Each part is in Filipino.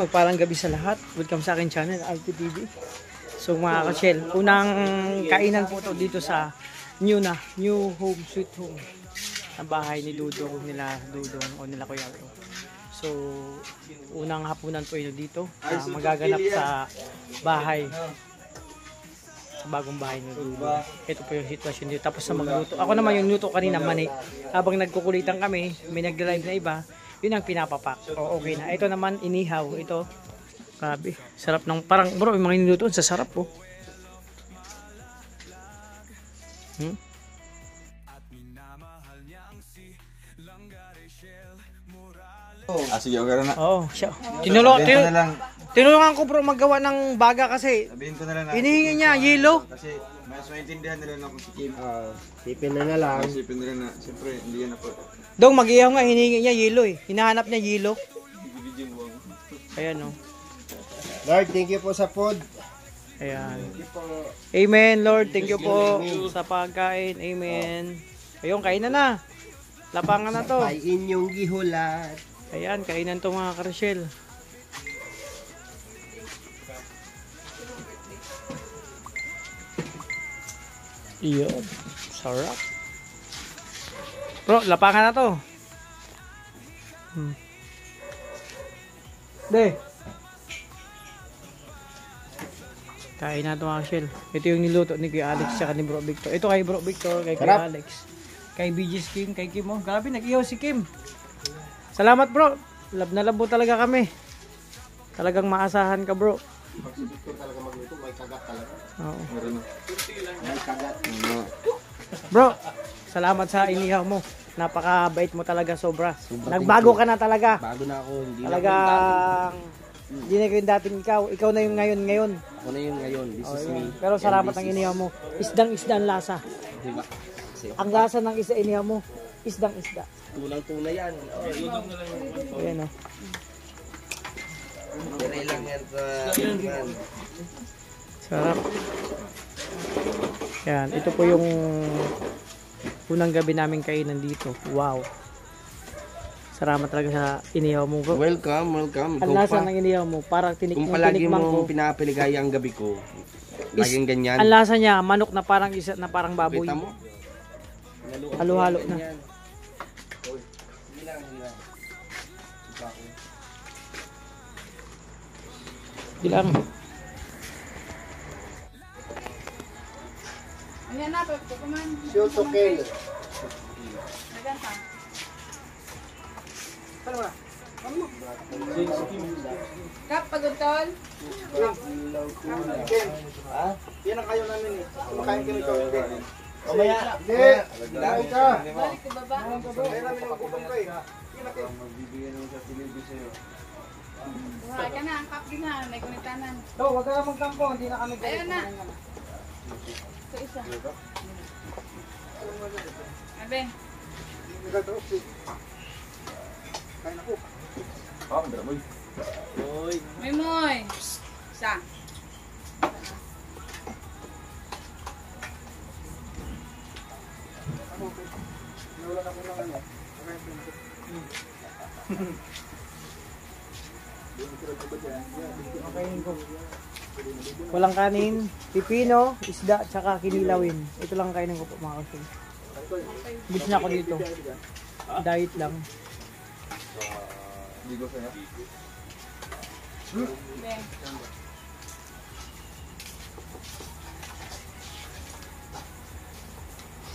magpalang gabi sa lahat. Welcome sa akin channel, Alti TV. So mga ka-shell, unang kainan po to dito sa New Home Sweet Home. Ang bahay ni Dudong, nila Dudong o nila Kuya Ro. So unang hapunan po ito dito. Magaganap sa bahay. Sa bagong bahay ni Dudong. Ito po yung sitwasyon dito. Tapos sa magluto. Ako naman yung luto kanina mani. Habang nagkukulitan kami, may nag-live na iba. Yun ang pinapapak. O okay na. Ito naman inihaw. Ito. Grabe. Sarap ng parang bro, yung mga niluto sa sarap po. Sige, okay na. Oo, siya. Tinulungan ko bro maggawa ng baga kasi Sabihin ko na lang na hinihingi niya yelo. kasi mas maintindihan nila ako si Kim. Sipin na lang. Isipin nila na siyempre hindi yan na po. Dong mag-ihaw nga, hinihingi niya yelo eh. Hinahanap niya yelo. Ayan o. Lord, thank you po sa food. Ayan. Amen Lord, thank you po sa pagkain. Amen. Ayun, kain na. Lapangan na to. Ay inyong gihulat. Ayan, kainan to mga Karshel. Iyon. Sarap. Bro, lapangan na to. De. Kain na to mga Karshel. Ito yung niluto ni Kuya Alex tsaka ni Bro Victor. Ito kay Bro Victor, kay Kuya Alex. Kay BG's Kim, kay Kim. Oh, grabe, nag-ihaw si Kim. Salamat bro. Lab na labo talaga kami. Talagang maasahan ka bro. Pag si Victor talaga magluto, may kagat talaga. Oo. May kagat. Bro, salamat sa inihaw mo. Napakabait mo talaga sobra. Nagbago ka na talaga. Bago na ako. Hindi Talagang hindi na yung dating ikaw. Ikaw na yung ngayon. Ako na yung ngayon. This is me. Pero salamat ang inihaw mo. Isdang-isda ang lasa. Diba? Ang lasa ng isa inihaw mo. Isdang-isda. Tunang-tunay yan. Ayan o. Pero lang yan sa... Sarap. Yan. Ito po yung unang gabi namin kainan dito. Wow. Salamat talaga sa inihaw mo bro. Welcome. Ang lasa ng inihaw mo. Parang Kung palagi mo pinapaligaya ang gabi ko, laging ganyan. Ang lasa niya, manok na parang isa na parang baboy. Kita mo? Halo-halo na. Bilang. Ayan na, pagkukuman. Shoot to kill. Naganta. Kap, pagutol. Ha? Yan ang kayo namin eh. Kumakain kami ito. Mamaya. Hindi. Balik ka. Balik ko baba. Kaya namin yung kupang ko eh. Magbibigyan naman sa silbi sa'yo. Buhay ka na, ang kap din na. May kunitanan. Do, wag ka magkampo, hindi na kami Ayun na. Ito isa. Abe. Kain ako. Mandra boy. May moy. Isa. Walang kanin, pipino, isda, tsaka kinilawin. Ito lang kainin ko po mga kasin. Bis na ako dito. Diet lang. Digo sa'yo. Abe.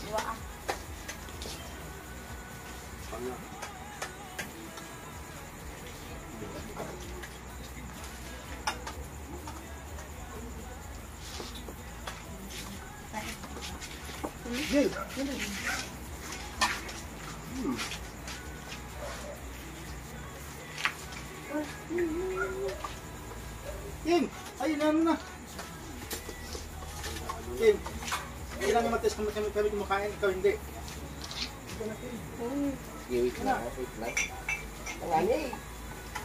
Dua ah. Kim! Ayun na na. Kim! Kailan yung matis kami kumakain, ikaw hindi. Wait na. Wait na. Ang ani.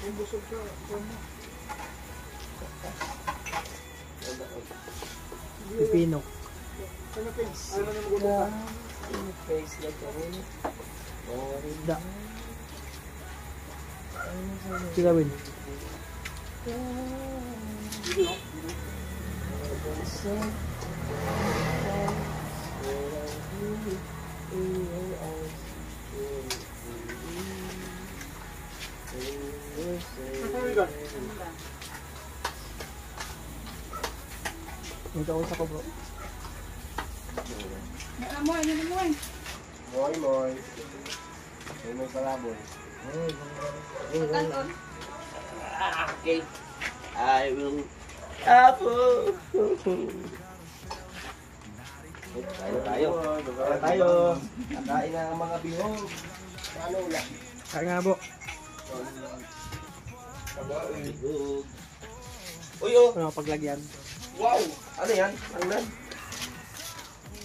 Yung busog siya. Pipino. Ano Kim? Ano na magulang ka? Face like Isda. Kilawin. May kausap ko bro. Namoy. Moy, moy. Moy palaboy. Kanton. Okay. I will apple. Tayo. Nakain na ang mga bihong. Ano ulan? Kaya nga bro. Bihog. Uy, oh. Ano paglagyan? Wow! Ano yan? Ano yan?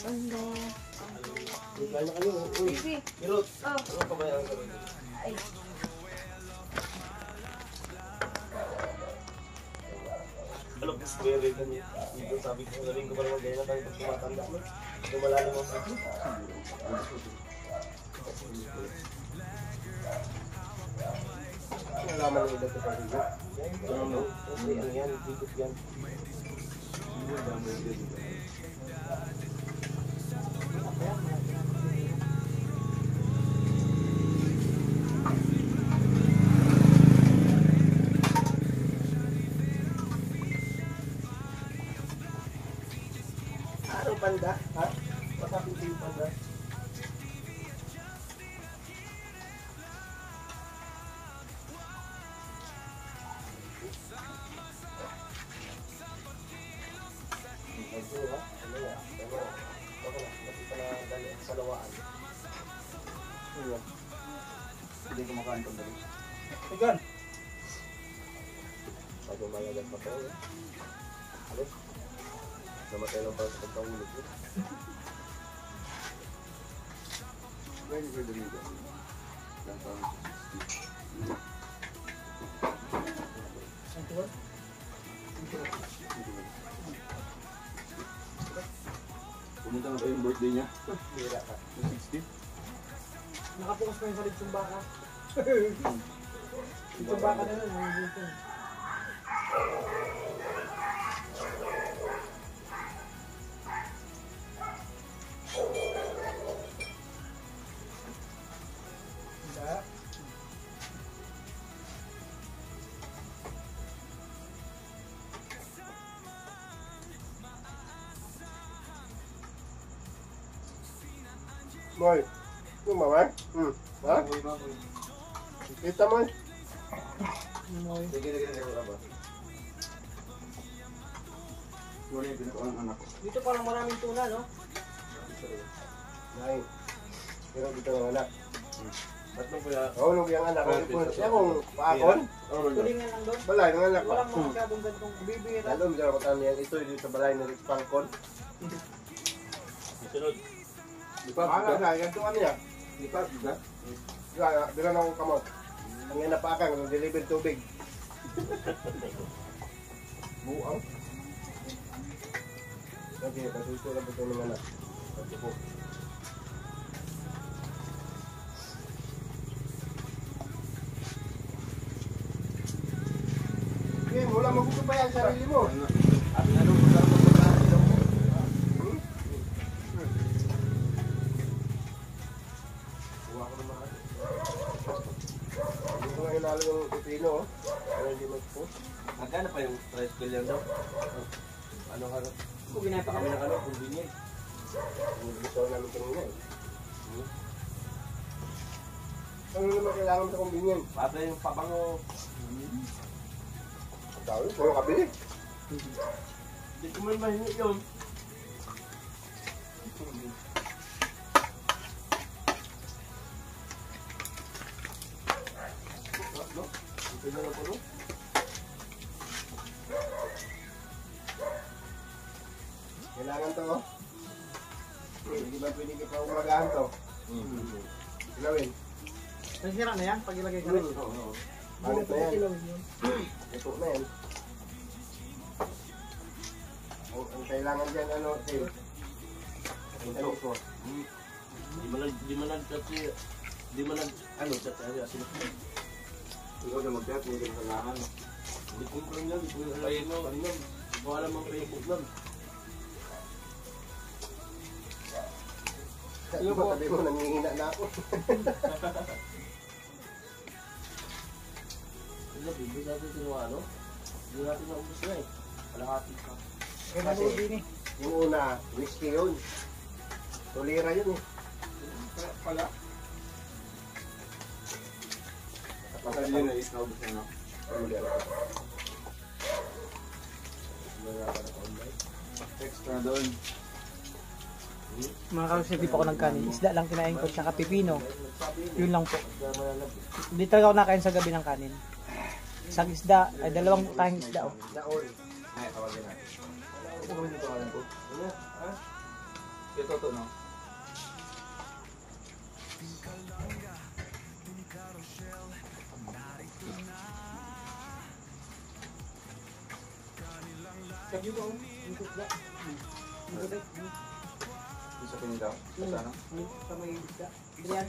Ano kayo? Uy, Bibi. Mirot. Oh. Ano pa ba yan? Ay. Alam ko si Bebe kanina. Dito sabi ko, galing ko pa naman ganyan tayo pag tumatanda mo. Lumalalim ang pagod. Nalaman nila ito pa dito. Ano? Okay, ano yan? Higop yan. Ano panda? Ha? Masapit yung panda. Hindi kumakain pag dali. Igan! Bago mayagan pa to. Alis. Namatay lang para sa pagkahulog. Pwede pwede dito. Pumunta na ba yung birthday niya? Hira ka. 60? Nakapokus pa yung sa litsong baka. Litsong baka na yun. Moy. Yung mama? Ha? Kita mo? Sige. Ba? Wala yung pinakaang anak ko. Dito parang maraming tuna, no? Nay. Pero dito ang anak. Tatlong kuya. Hulog yung anak ko. Siya kung paakon. Tulingan lang doon. Balay ng anak ko. Walang mga masyadong ganitong bibira. Lalo, bigyan ko tayo yan. Ito dito sa balay ng Rick Falcon. Sunod. Baka na, ganito ano yan. Lipat, di ba? Bilang akong kamot. Ang yan napakang, nag-deliver tubig. Buang. Kasi, pasuso na po ito ng anak. Pati po. Okay, wala magkukupayan sa sarili mo. At ano, wala mo sa ilaw mo. Buwa ko naman. Hindi ko nga inalo yung pipino, oh. Ano hindi mag-post? Magkano pa yung price bill yan daw? Ano ka? Kung ginapa Kami kami. ng ano, convenient. Gusto namin kanina, eh. Ano naman kailangan sa convenience? Pata yung pabango. Ang tao yun, puro kabili. Hindi ko may mahingi yun. No? Ito na lang po, no? Kailangan to, oh. Hindi ba pwede ka pa umagahan to? Ilawin. Nasira na yan pag ilagay ka rin. Oo. Bakit na yan? Ilawin yun. Ito na yan. Ang kailangan dyan, ano, Tim? Ano ito? Di man ano, asin. Ikaw na mag-chat, hindi ka sa lahan. Lipong ko lang yan. Ayun mo. Kanina. Hindi ko alam ang Facebook lang. Ano ba sabi mo, nangihina na ako. Ano, bibig natin sinuha, ano? Hindi natin naubos na eh. Kalahati ka. Kaya nanood din eh. Yung una, whiskey yun. Tolera yun eh. Pala. Kapag yun na is naubos na, no? Extra doon. Mga karos, hindi pa ako nagkanin. Isda lang kinain ko, tsaka pipino. Yun lang po. Hindi talaga ako nakain sa gabi ng kanin. Isang isda, ay dalawang tayong isda. Oh. Daon. Ay, tawagin na. Ano ba yung tawagan ko? Ano? Ha? Ito to, no? Sabi ko, yung isda. Sa pinidaw? Sa ano? Sa may isda. Adrian.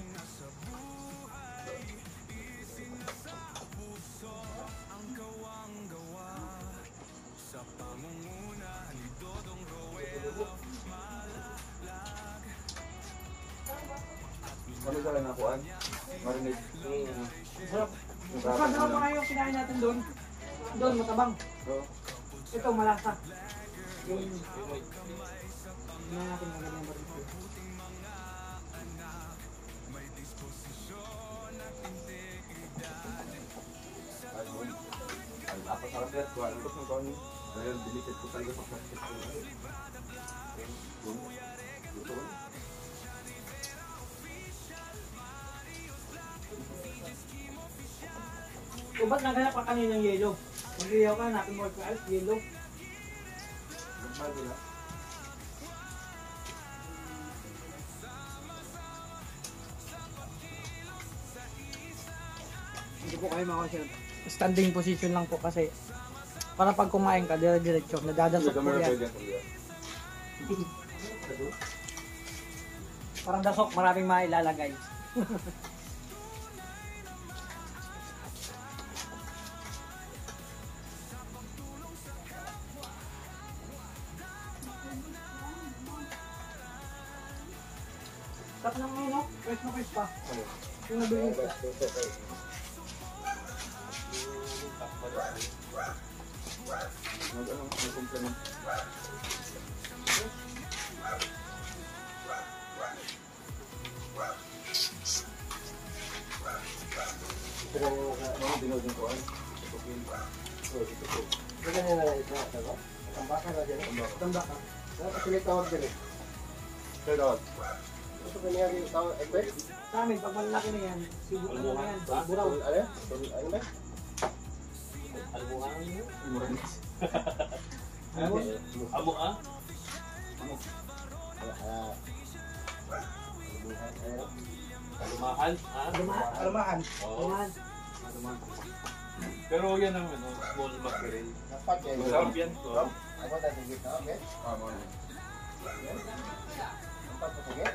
Ano sa rin nakuhaan? Marinate. Sarap. Masarap pa yung kinain natin doon. Doon, matabang. Oo. Ito, malasa. Yung natin magandang barbecue. Apa salah saya tuan untuk nonton saya delicate ko talaga sa plastic ko. Betul. So, ba't naghanap ka kanina ng yelo? Mag-iyaw ka, hanapin mo ka alis, yelo. Bago na. Hindi po kayo makasya. Standing position lang po kasi para pag kumain ka, dire-diretso, nadadasok po yan. Parang dasok, maraming mailalagay. Sarap lang ngayon, no? Fresh na fresh pa. Yung nabili ko. Mag-complement. Pero ano dinodin ko ay Ito na lang ito. Tambakan na dyan. Tanda ka. Ano kasi may tawag dyan eh? third out. Ito kanya yung tawag effect? Sa amin, pag malaki na yan, sibo na yan, buraw. Ano? Ano ba? Albuhan niyo? Ano? Amo ah? Alumahan? Alamahan. Oo. Alamahan. Pero yan ang ano, small mackerel. Dapat yan. Masarap yan to. Ako na tigit na, okay? Dapat po tigit?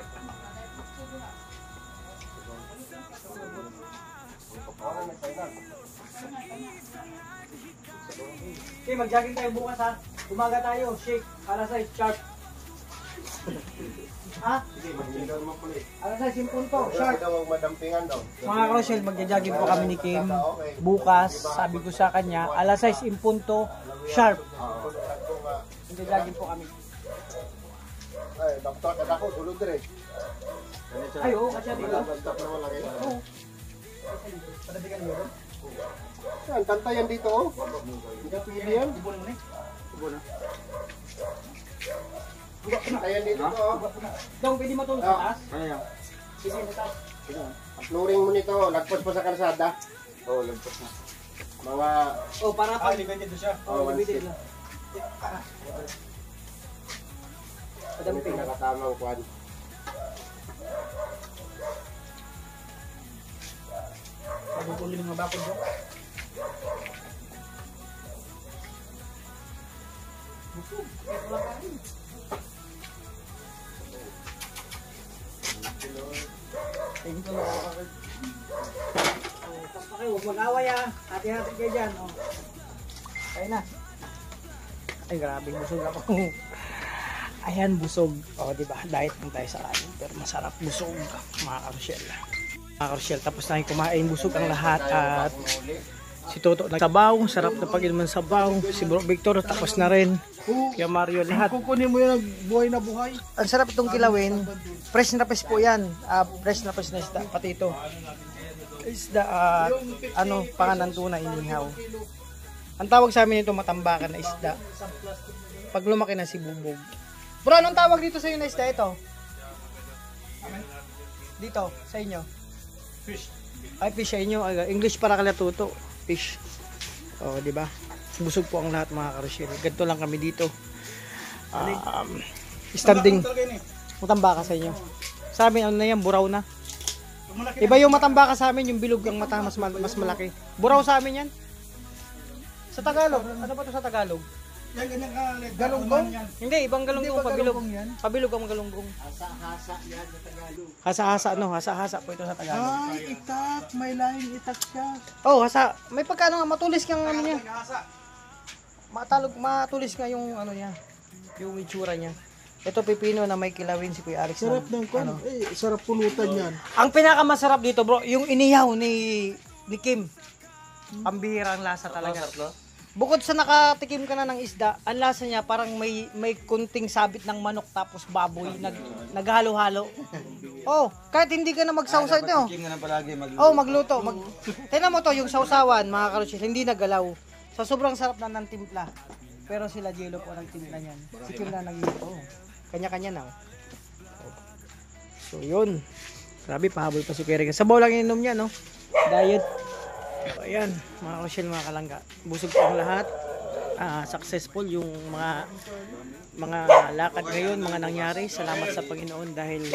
Ako na nagpailan. Okay, mag-jogging tayo bukas ha. Umaga tayo, shake, alas 6, sharp. Ha? Sige, mag-ilaw naman po ulit. Alas 6, yung punto, Wala sharp. kita huwag madampingan daw. Mga Rochelle, magja-jogging po kami ni Kim. Bukas, sabi ko sa kanya, alas 6 in punto, sharp. Magja-jogging po kami. Ay, doktor ka ako, sulod rin. Ay, oo, kasi dito. Doktor na malaki. Oo. Padabigan mo yun? Yan, kantayan dito oh. Hindi ka pili yan. Ibon mo na eh. Kantayan dito oh. Dong, pwede mo ito sa taas? Ano yan? Pwede mo taas. Flooring mo nito, lagpas pa sa kalsada. Oo, lagpas na. Mga Oh, para pa. Limited siya. Oh, limited na. padamping nakatamang kwan. Mabubulo ng mga bakod mo. Thank you. Tapos na kayo, huwag mag-away ah. Hati-hati kayo dyan. Oh. Ayun na. Ay, grabe, busog ako. Ayan, busog. O, diba? Diet lang tayo sa kanin. Pero masarap busog, mga karusyel. Mga karusyel, tapos na kumain, busog ang lahat. At si Toto nagsabaw, sarap na pag-inom ng sabaw. Si Bro Victor, tapos na rin. Kaya Mario, lahat. Kukunin mo yung buhay na buhay. Ang sarap itong kilawin. Fresh na fresh po yan. Fresh na isda. Pati ito. Isda, panganan tuna, inihaw. Ang tawag sa amin ito, matambakan na isda. Pag lumaki na si bubog. Bro, anong tawag dito sa inyo na isda ito? Dito, sa inyo? Fish. Ay, fish sa inyo. English para kalatuto. Fish. O, di ba? Busog po ang lahat mga karusyel. Ganito lang kami dito. Standing. Matambaka sa inyo. Sa amin, ano na yan, buraw na. Iba yung matambaka sa amin, yung bilog ang mata mas malaki. Buraw sa amin yan. Sa Tagalog, ano ba to sa Tagalog? Yan, ganyan ka. Galunggong? Hindi, ibang galunggong, pabilog. yan? Pabilog ang galunggong. Hasa-hasa yan sa Tagalog. Hasa-hasa, no? Hasa-hasa po ito sa Tagalog. Ay, itak. May lahing itak siya. Oh, hasa. May pagkano nga, matulis kang ano niya. Matulis nga yung ano niya. Yung itsura niya. Ito pipino na may kilawin si Kuya Alex. Sarap ng kon. Sarap pulutan yan. Ang pinakamasarap dito, bro, yung inihaw ni Kim. Pambihirang lasa talaga. Bukod sa nakatikim ka na ng isda, ang lasa niya parang may kunting sabit ng manok tapos baboy naghalo-halo. Oh, kahit hindi ka na magsawsaw ito. Tikim nga na palagi magluto. Oh, magluto. Tingnan mo to, yung sawsawan, mga karusyel, hindi nagalaw. So sobrang sarap na ng timpla. Pero sila Jello po ang timpla niyan. Si Kim na nagluto. Kanya-kanya na. So yun. Grabe, pahabol pa si Kerry. Sabaw lang inom niya, no? Diet. So, ayan, mga karusyel, mga kalangga. Busog po ang lahat. Successful yung mga lakad ngayon, mga nangyari. Salamat sa Panginoon dahil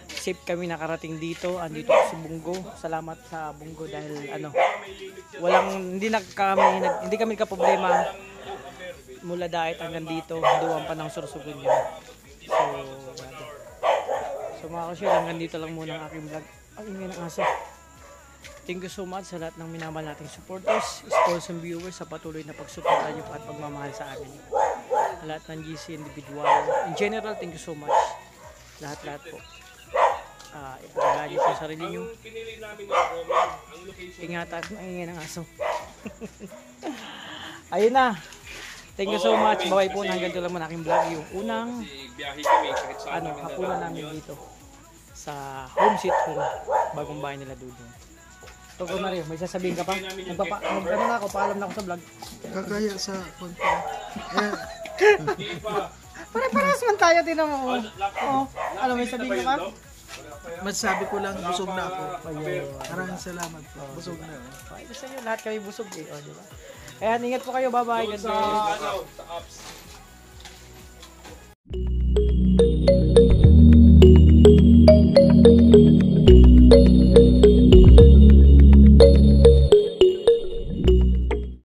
safe kami nakarating dito. Andito si Bungo. Salamat sa Bungo dahil hindi kami kaproblema mula diet hanggang dito. Duwang pa ng sursugon niya. So mga karusyel, hanggang dito lang muna ang aking vlog. Ang ingay ng aso. Thank you so much sa lahat ng minamahal nating supporters, sponsors and viewers sa patuloy na pagsuporta niyo at pagmamahal sa amin. Lahat ng GC individual. In general, thank you so much. Lahat po. Ipagalaga niyo sa sarili niyo. Ingatan ang ingay ng aso. Ayun na. Thank you so much. Bye po na hanggang dito lang muna aking vlog. Yung unang hapunan namin dito sa home sweet home, bagong bahay nila Dudong. Toko Mario, may sasabihin ka pa? Magkano na ako, paalam na ako sa vlog. Kakaya sa konti. Pare-paras man tayo, tinan mo. Oh, ano, may sabihin ka pa? Masasabi ko lang, busog na ako. Maraming salamat po. Busog na ako. Ay, gusto nyo, lahat kami busog eh. O, diba? Ayan, ingat po kayo. Bye-bye. God bless.